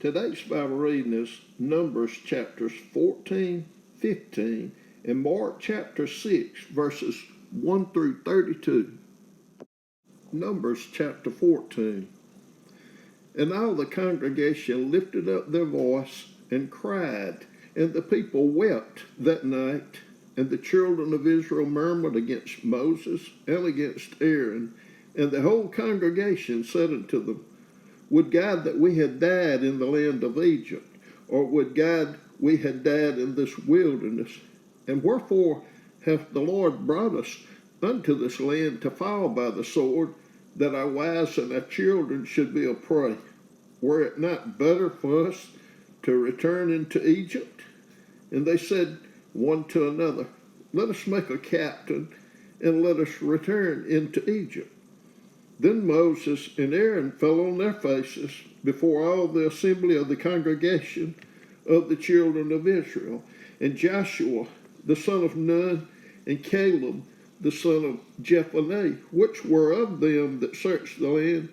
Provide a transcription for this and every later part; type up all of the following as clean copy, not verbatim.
Today's Bible reading is Numbers chapters 14, 15, and Mark chapter 6, verses 1 through 32. Numbers chapter 14. And all the congregation lifted up their voice and cried, and the people wept that night. And the children of Israel murmured against Moses and against Aaron. And the whole congregation said unto them, Would God that we had died in the land of Egypt, or would God we had died in this wilderness? And wherefore hath the Lord brought us unto this land to fall by the sword, that our wives and our children should be a prey? Were it not better for us to return into Egypt? And they said one to another, Let us make a captain, and let us return into Egypt. Then Moses and Aaron fell on their faces before all the assembly of the congregation of the children of Israel. And Joshua, the son of Nun, and Caleb, the son of Jephunneh, which were of them that searched the land,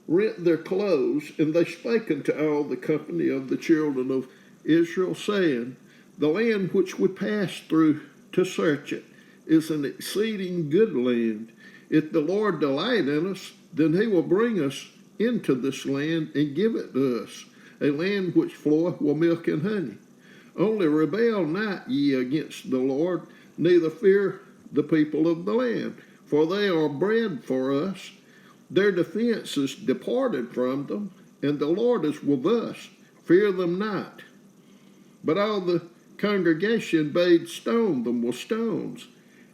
rent their clothes, and they spake unto all the company of the children of Israel, saying, The land which we passed through to search it is an exceeding good land. If the Lord delight in us, then he will bring us into this land and give it to us, a land which floweth with milk and honey. Only rebel not ye against the Lord, neither fear the people of the land, for they are bread for us. Their defense is departed from them, and the Lord is with us. Fear them not. But all the congregation bade stone them with stones.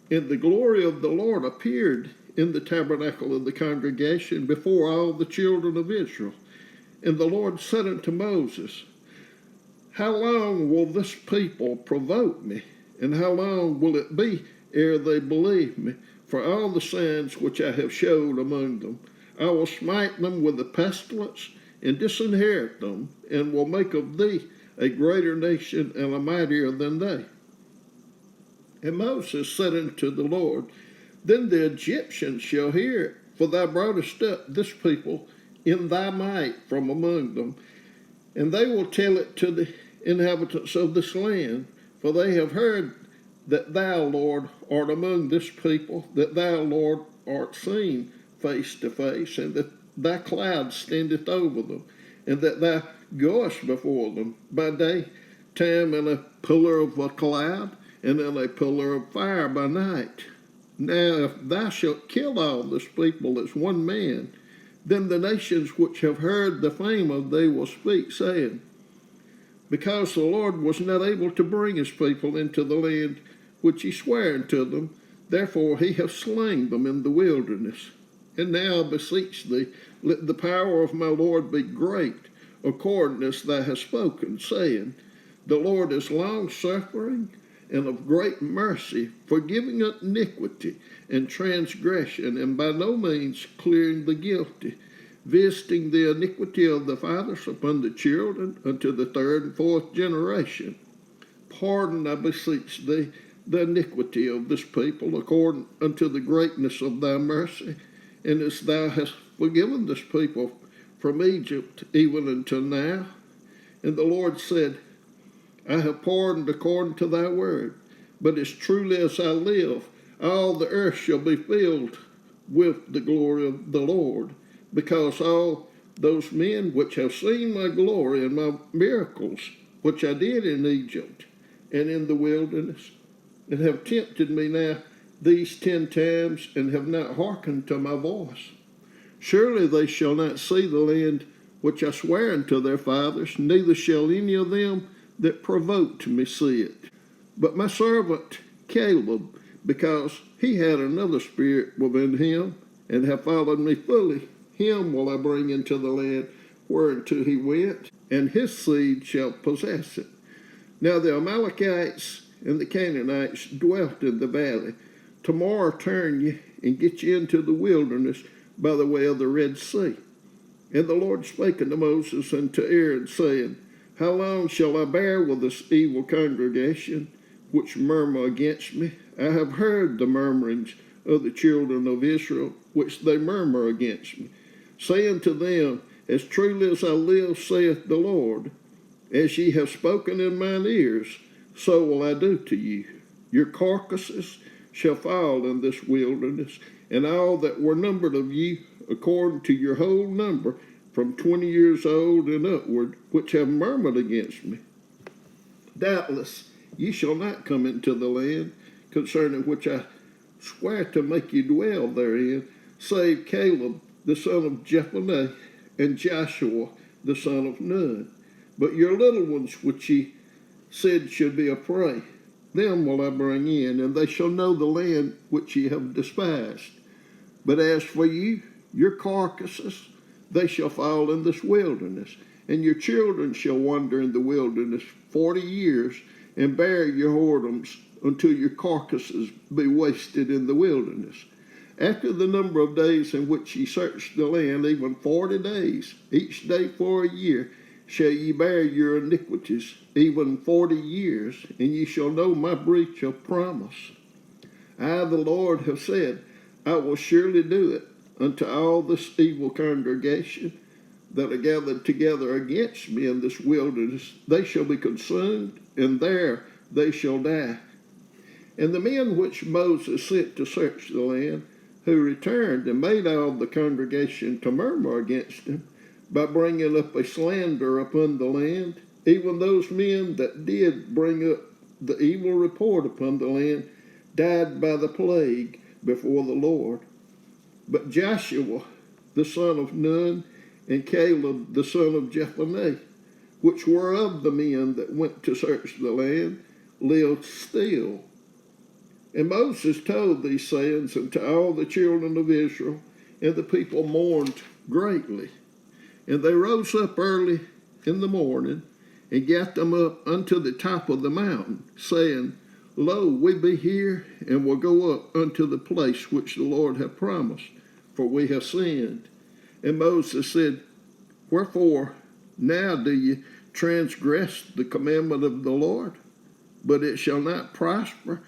And the glory of the Lord appeared in the tabernacle of the congregation before all the children of Israel. And the Lord said unto Moses, How long will this people provoke me? And how long will it be ere they believe me? For all the signs which I have showed among them, I will smite them with the pestilence, and disinherit them, and will make of thee a greater nation and a mightier than they. And Moses said unto the Lord, Then the Egyptians shall hear it, for thou broughtest up this people in thy might from among them. And they will tell it to the inhabitants of this land, for they have heard that thou, Lord, art among this people, that thou, Lord, art seen face to face, and that thy cloud standeth over them, and that thou goest before them by day time in a pillar of a cloud, and in a pillar of fire by night. Now if thou shalt kill all this people as one man, then the nations which have heard the fame of thee will speak, saying, Because the Lord was not able to bring his people into the land which he sware unto them, therefore he hath slain them in the wilderness. And now I beseech thee, let the power of my Lord be great, according as thou hast spoken, saying, The Lord is long-suffering, and of great mercy, forgiving iniquity and transgression, and by no means clearing the guilty, visiting the iniquity of the fathers upon the children unto the third and fourth generation. Pardon, I beseech thee, the iniquity of this people, according unto the greatness of thy mercy, and as thou hast forgiven this people from Egypt even until now. And the Lord said, I have pardoned according to thy word, but as truly as I live, all the earth shall be filled with the glory of the Lord, because all those men which have seen my glory and my miracles, which I did in Egypt and in the wilderness, and have tempted me now these 10 times, and have not hearkened to my voice. Surely they shall not see the land which I swear unto their fathers, neither shall any of them that provoked me see it. But my servant Caleb, because he had another spirit within him, and have followed me fully, him will I bring into the land whereunto he went, and his seed shall possess it. Now the Amalekites and the Canaanites dwelt in the valley. Tomorrow turn ye and get ye into the wilderness by the way of the Red Sea. And the Lord spake unto Moses and to Aaron, saying, How long shall I bear with this evil congregation, which murmur against me? I have heard the murmurings of the children of Israel, which they murmur against me. Say unto them, As truly as I live, saith the Lord, as ye have spoken in mine ears, so will I do to you. Your carcasses shall fall in this wilderness, and all that were numbered of you, according to your whole number, from 20 years old and upward, which have murmured against me. Doubtless ye shall not come into the land concerning which I swear to make you dwell therein, save Caleb the son of Jephunneh and Joshua the son of Nun. But your little ones which ye said should be a prey, them will I bring in, and they shall know the land which ye have despised. But as for you, your carcasses, they shall fall in this wilderness, and your children shall wander in the wilderness 40 years, and bear your whoredoms until your carcasses be wasted in the wilderness. After the number of days in which ye search the land, even 40 days, each day for a year, shall ye bear your iniquities, even 40 years, and ye shall know my breach of promise. I, the Lord, have said, I will surely do it unto all this evil congregation that are gathered together against me in this wilderness. They shall be consumed, and there they shall die. And the men which Moses sent to search the land, who returned and made all the congregation to murmur against him, by bringing up a slander upon the land, even those men that did bring up the evil report upon the land, died by the plague before the Lord. But Joshua the son of Nun and Caleb the son of Jephunneh, which were of the men that went to search the land, lived still. And Moses told these sayings unto all the children of Israel, and the people mourned greatly. And they rose up early in the morning, and gat them up unto the top of the mountain, saying, Lo, we be here, and will go up unto the place which the Lord hath promised, for we have sinned. And Moses said, Wherefore now do ye transgress the commandment of the Lord? But it shall not prosper.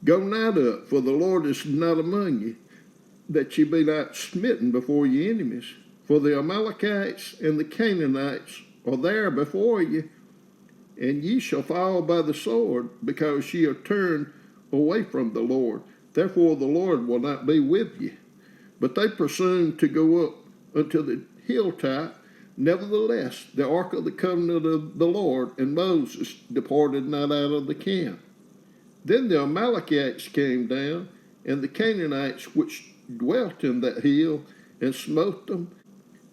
Go not up, for the Lord is not among you, that ye be not smitten before your enemies. For the Amalekites and the Canaanites are there before you, and ye shall fall by the sword, because ye are turned away from the Lord. Therefore the Lord will not be with you. But they presumed to go up unto the hilltop. Nevertheless, the ark of the covenant of the Lord and Moses departed not out of the camp. Then the Amalekites came down, and the Canaanites which dwelt in that hill, and smote them,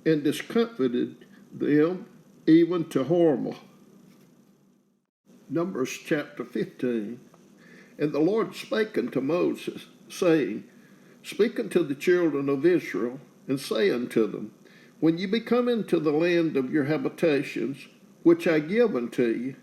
and discomfited them even to Hormah. Numbers chapter 15. And the Lord spake unto Moses, saying, Speak unto the children of Israel, and say unto them, When ye be come into the land of your habitations, which I give unto you,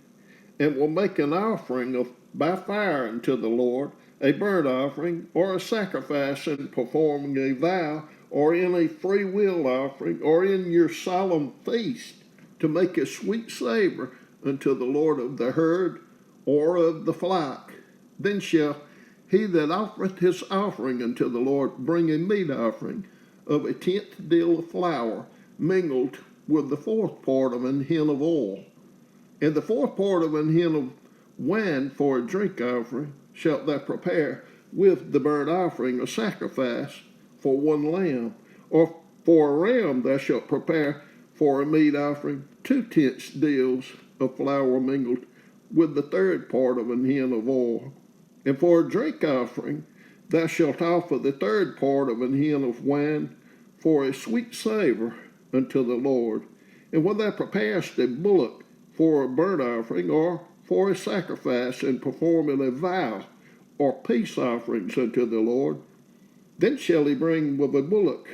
and will make an offering by fire unto the Lord, a burnt offering, or a sacrifice in performing a vow, or in a free will offering, or in your solemn feast, to make a sweet savor unto the Lord of the herd, or of the flock. Then shall he that offereth his offering unto the Lord bring a meat offering of a 10th deal of flour, mingled with the 4th part of an hin of oil. And the 4th part of an hin of wine for a drink offering shalt thou prepare with the burnt offering a sacrifice for one lamb, or for a ram thou shalt prepare for a meat offering 2/10 deals of flour mingled with the 3rd part of an hin of oil. And for a drink offering thou shalt offer the 3rd part of an hin of wine for a sweet savor unto the Lord. And when thou preparest a bullock for a burnt offering, or for a sacrifice, and performing a vow, or peace offerings unto the Lord, then shall he bring with a bullock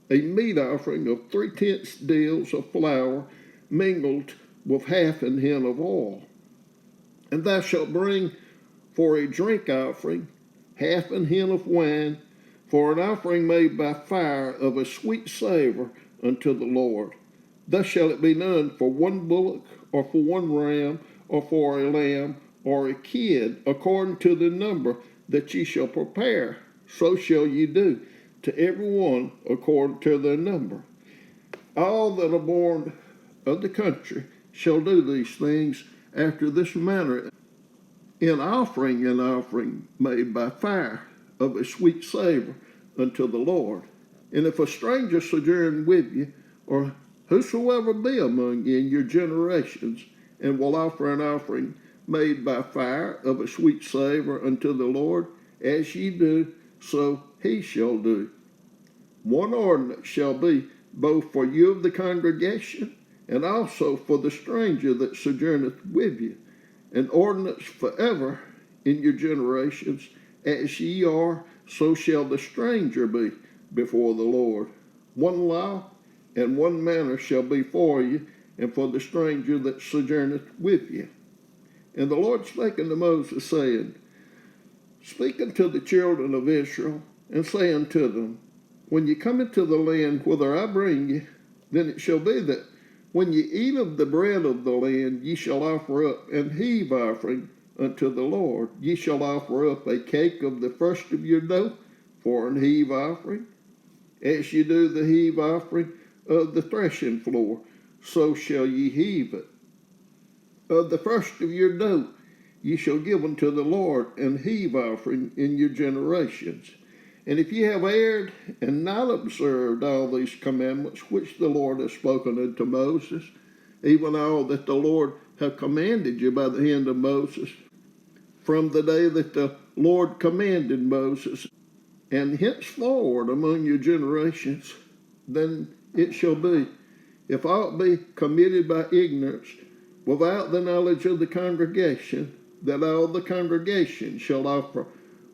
a meat offering of 3/10 deals of flour, mingled with half an hin of oil. And thou shalt bring for a drink offering half an hin of wine, for an offering made by fire of a sweet savor unto the Lord. Thus shall it be done for one bullock, or for one ram, or for a lamb, or a kid, according to the number that ye shall prepare. So shall ye do to every one according to their number. All that are born of the country shall do these things after this manner, in offering an offering made by fire of a sweet savor unto the Lord. And if a stranger sojourn with you, or whosoever be among you in your generations, and will offer an offering made by fire of a sweet savor unto the Lord, as ye do, so he shall do. One ordinance shall be both for you of the congregation, and also for the stranger that sojourneth with you, an ordinance forever in your generations. As ye are, so shall the stranger be before the Lord. One law and one manner shall be for you, and for the stranger that sojourneth with you. And the Lord spake unto Moses, saying, Speak unto the children of Israel, and say unto them, When ye come into the land whither I bring you, then it shall be that when ye eat of the bread of the land, ye shall offer up an heave offering unto the Lord. Ye shall offer up a cake of the first of your dough for an heave offering, as ye do the heave offering of the threshing floor, so shall ye heave it. Of the first of your dough ye shall give unto the Lord an heave offering in your generations. And if ye have erred and not observed all these commandments which the Lord has spoken unto Moses, even all that the Lord hath commanded you by the hand of Moses, from the day that the Lord commanded Moses, and henceforward among your generations, then it shall be, if aught be committed by ignorance, without the knowledge of the congregation, that all the congregation shall offer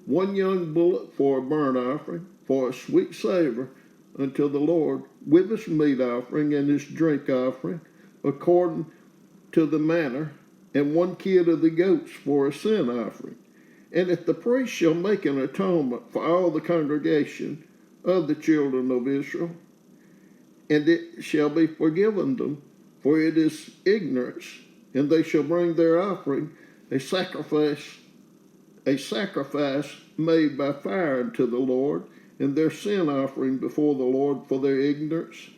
one young bullock for a burnt offering, for a sweet savor unto the Lord, with his meat offering and his drink offering, according to the manner, and one kid of the goats for a sin offering. And if the priest shall make an atonement for all the congregation of the children of Israel, and it shall be forgiven them, for it is ignorance, and they shall bring their offering, a sacrifice made by fire unto the Lord, and their sin offering before the Lord for their ignorance.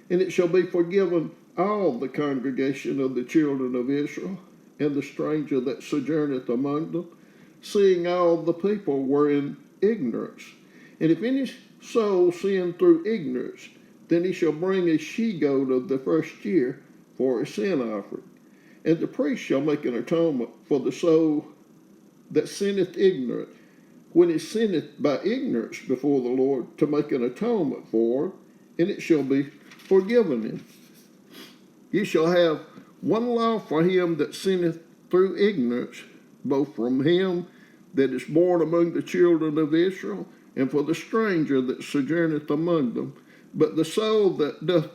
And it shall be forgiven all the congregation of the children of Israel, and the stranger that sojourneth among them, seeing all the people were in ignorance. And if any soul sin through ignorance, then he shall bring a she-goat of the first year for a sin offering. And the priest shall make an atonement for the soul that sinneth ignorant, when he sinneth by ignorance before the Lord, to make an atonement for him, and it shall be forgiven him. Ye shall have one law for him that sinneth through ignorance, both from him that is born among the children of Israel, and for the stranger that sojourneth among them. But the soul that doth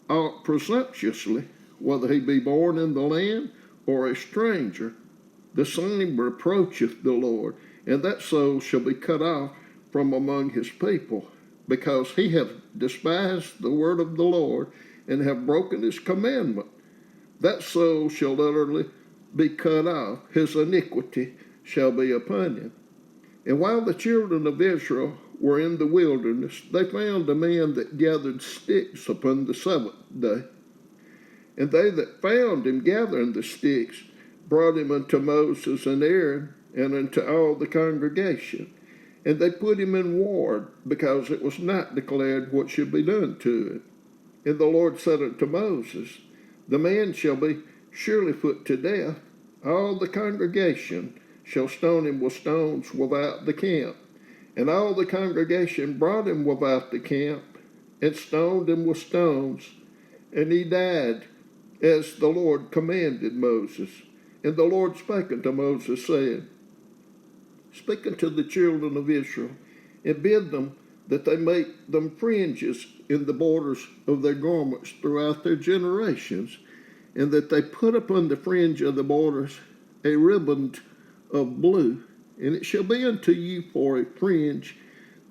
aught presumptuously, whether he be born in the land or a stranger, the same reproacheth the Lord, and that soul shall be cut off from among his people, because he hath despised the word of the Lord, and have broken his commandment. That soul shall utterly be cut off, his iniquity shall be upon him. And while the children of Israel were in the wilderness, they found a man that gathered sticks upon the seventh day. And they that found him gathering the sticks brought him unto Moses and Aaron, and unto all the congregation. And they put him in ward, because it was not declared what should be done to him. And the Lord said unto Moses, The man shall be surely put to death. All the congregation shall stone him with stones without the camp. And all the congregation brought him without the camp, and stoned him with stones. And he died, as the Lord commanded Moses. And the Lord spake unto Moses, saying, Speak unto the children of Israel, and bid them that they make them fringes in the borders of their garments throughout their generations, and that they put upon the fringe of the borders a riband of blue. And it shall be unto you for a fringe,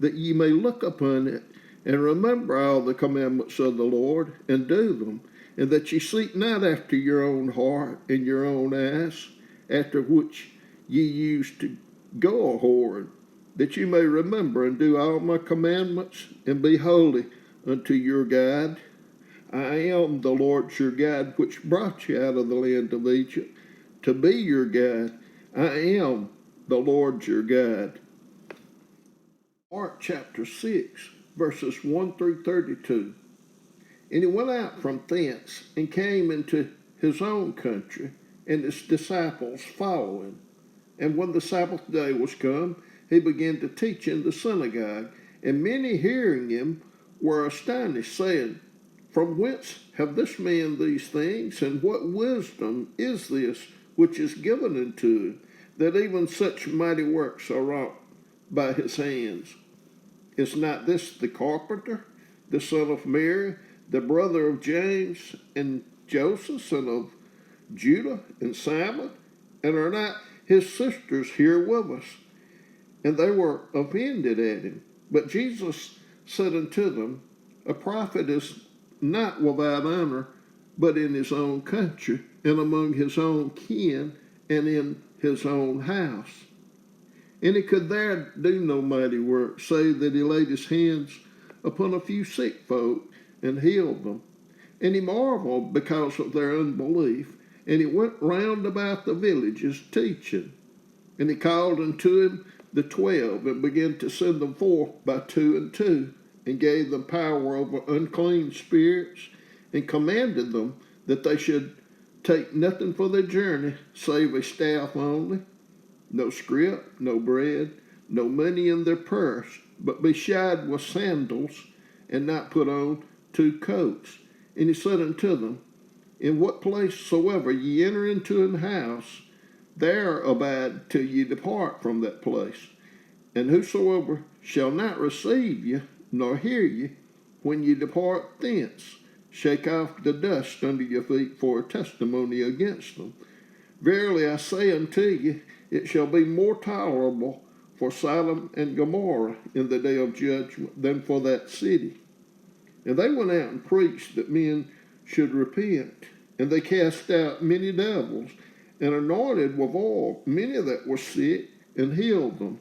that ye may look upon it, and remember all the commandments of the Lord, and do them, and that ye seek not after your own heart and your own eyes, after which ye used to go a-whoring, that you may remember and do all my commandments, and be holy unto your God. I am the Lord your God, which brought you out of the land of Egypt, to be your God. I am the Lord your God. Mark chapter 6, verses 1 through 32. And he went out from thence and came into his own country, and his disciples following. And when the Sabbath day was come, he began to teach in the synagogue, and many hearing him were astonished, saying, From whence have this man these things, and what wisdom is this which is given unto him, that even such mighty works are wrought by his hands? Is not this the carpenter, the son of Mary, the brother of James and Joseph, and of Judah and Simon? And are not his sisters here with us? And they were offended at him. But Jesus said unto them, A prophet is not without honor, but in his own country, and among his own kin, and in his own house. And he could there do no mighty work, save that he laid his hands upon a few sick folk and healed them. And he marveled because of their unbelief. And he went round about the villages teaching. And he called unto him the 12, and began to send them forth by 2 and 2, and gave them power over unclean spirits, and commanded them that they should take nothing for their journey, save a staff only, no scrip, no bread, no money in their purse, but be shod with sandals, and not put on 2 coats. And he said unto them, In what place soever ye enter into an house, there abide till ye depart from that place. And whosoever shall not receive you, nor hear you, when ye depart thence, shake off the dust under your feet for a testimony against them. Verily I say unto you, it shall be more tolerable for Sodom and Gomorrah in the day of judgment than for that city. And they went out and preached that men should repent. And they cast out many devils, and anointed with oil many that were sick, and healed them.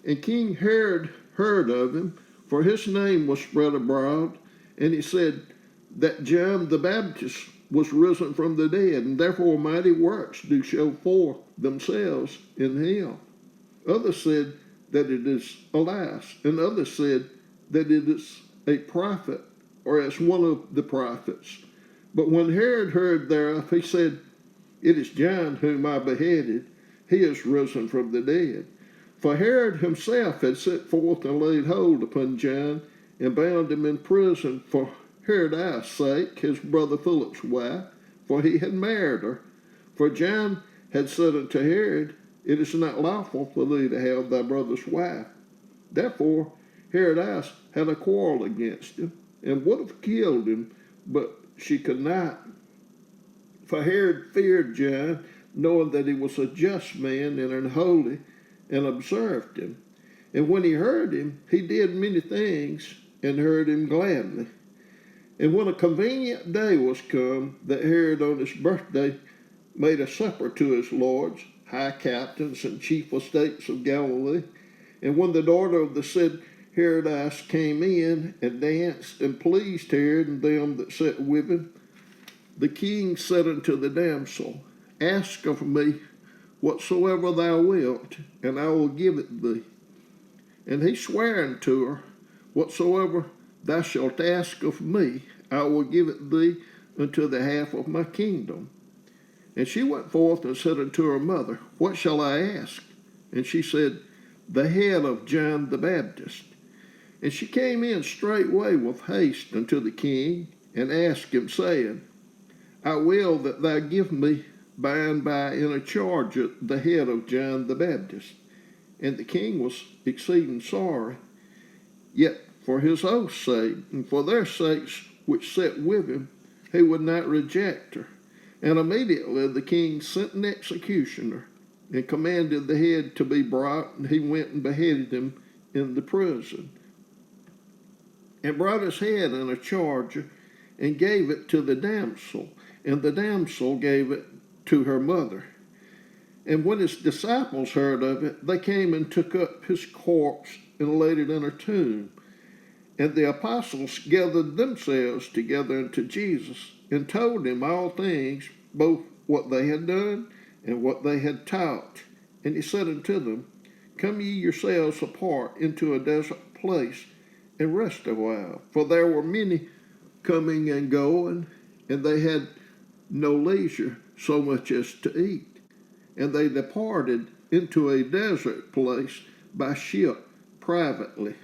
And King Herod heard of him, for his name was spread abroad, and he said that John the Baptist was risen from the dead, and therefore mighty works do show forth themselves in him. Others said that it is Elias, and others said that it is a prophet, or as one of the prophets. But when Herod heard thereof, he said, It is John whom I beheaded. He is risen from the dead. For Herod himself had set forth and laid hold upon John, and bound him in prison for Herodias' sake, his brother Philip's wife, for he had married her. For John had said unto Herod, It is not lawful for thee to have thy brother's wife. Therefore Herodias had a quarrel against him, and would have killed him, but she could not. For Herod feared John, knowing that he was a just man and an holy, and observed him. And when he heard him, he did many things, and heard him gladly. And when a convenient day was come, that Herod on his birthday made a supper to his lords, high captains, and chief estates of Galilee. And when the daughter of the said Herodias came in, and danced, and pleased Herod and them that sat with him, the king said unto the damsel, Ask of me whatsoever thou wilt, and I will give it thee. And he sware unto her, Whatsoever thou shalt ask of me, I will give it thee unto the half of my kingdom. And she went forth and said unto her mother, What shall I ask? And she said, The head of John the Baptist. And she came in straightway with haste unto the king, and asked him, saying, I will that thou give me by and by in a charge the head of John the Baptist. And the king was exceeding sorry, yet for his oath's sake, and for their sakes which sat with him, he would not reject her. And immediately the king sent an executioner, and commanded the head to be brought, and he went and beheaded him in the prison, and brought his head in a charger, and gave it to the damsel, and the damsel gave it to her mother. And when his disciples heard of it, they came and took up his corpse and laid it in a tomb. And the apostles gathered themselves together unto Jesus, and told him all things, both what they had done and what they had taught. And he said unto them, Come ye yourselves apart into a desert place, and rest a while. For there were many coming and going, and they had no leisure so much as to eat. And they departed into a desert place by ship privately.